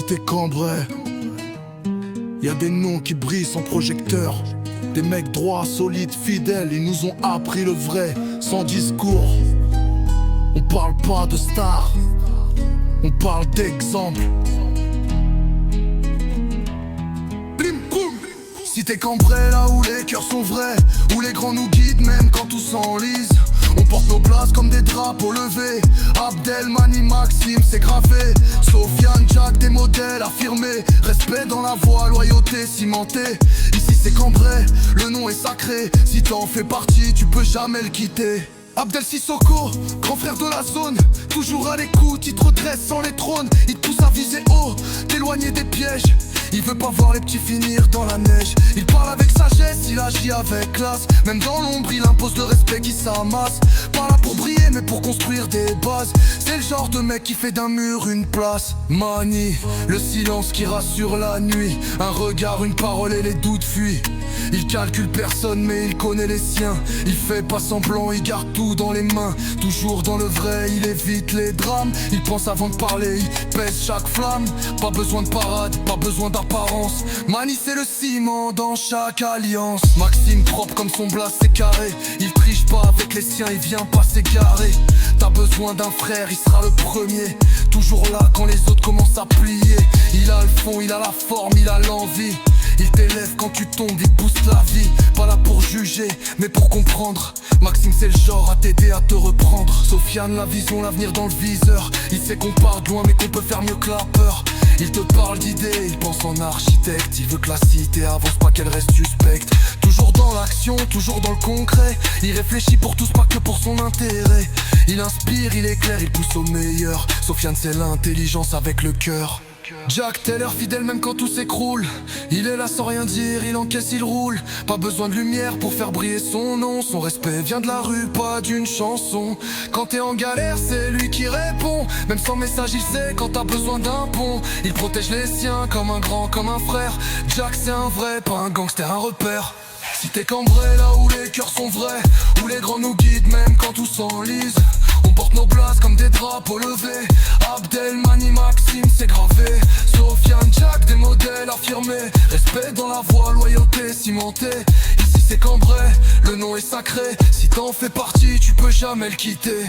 Cité Cambrai, y a des noms qui brillent sans projecteur. Des mecs droits, solides, fidèles, ils nous ont appris le vrai, sans discours. On parle pas de stars, on parle d'exemples. Blim boum. Cité Cambrai, là où les cœurs sont vrais, où les grands nous guident même quand tout s'enlise. On porte nos places comme des drapeaux levés. Abdel, Mani, Maxime, c'est gravé. Sofiane, Jack, des modèles affirmés. Respect dans la voie, loyauté cimentée. Ici c'est Cambrai, le nom est sacré. Si t'en fais partie, tu peux jamais le quitter. Abdel Sissoko, grand frère de la zone, toujours à l'écoute, il te redresse sans les trônes. Il te pousse à viser haut, t'éloigner des pièges. Il veut pas voir les petits finir dans la neige. Il parle avec sagesse, il agit avec classe. Même dans l'ombre, il impose le respect qui s'amasse. Pas là pour briller, mais pour construire des bases. C'est le genre de mec qui fait d'un mur une place. Mani, le silence qui rassure la nuit. Un regard, une parole et les doutes fuient. Il calcule personne mais il connaît les siens. Il fait pas semblant, il garde tout dans les mains. Toujours dans le vrai, il évite les drames. Il pense avant de parler, il pèse chaque flamme. Pas besoin de parade, pas besoin d'apparence. Mani c'est le ciment dans chaque alliance. Maxime propre comme son blast c'est carré. Il triche pas avec les siens, il vient pas s'égarer. T'as besoin d'un frère, il sera le premier. Toujours là quand les autres commencent à plier. Il a le fond, il a la forme, il a l'envie. Il t'élève quand tu tombes, il pousse la vie. Pas là pour juger, mais pour comprendre. Maxime c'est le genre à t'aider à te reprendre. Sofiane la vision, l'avenir dans le viseur. Il sait qu'on part de loin mais qu'on peut faire mieux que la peur. Il te parle d'idées, il pense en architecte. Il veut que la cité avance, pas qu'elle reste suspecte. Toujours dans l'action, toujours dans le concret. Il réfléchit pour tous, pas que pour son intérêt. Il inspire, il éclaire, il pousse au meilleur. Sofiane c'est l'intelligence avec le cœur. Jack Taylor fidèle même quand tout s'écroule. Il est là sans rien dire, il encaisse, il roule. Pas besoin de lumière pour faire briller son nom. Son respect vient de la rue, pas d'une chanson. Quand t'es en galère, c'est lui qui répond. Même sans message, il sait quand t'as besoin d'un pont. Il protège les siens comme un grand, comme un frère. Jack c'est un vrai, pas un gangster, un repère. Cité Cambrai, là où les cœurs sont vrais, où les grands nous guident même quand tout s'enlise. On porte nos places comme des drapeaux levés. Abdel, Mani, Maxime, c'est gravé. Sofiane, Jack, des modèles affirmés. Respect dans la voie, loyauté cimentée. Ici c'est Cambrai, le nom est sacré. Si t'en fais partie, tu peux jamais le quitter.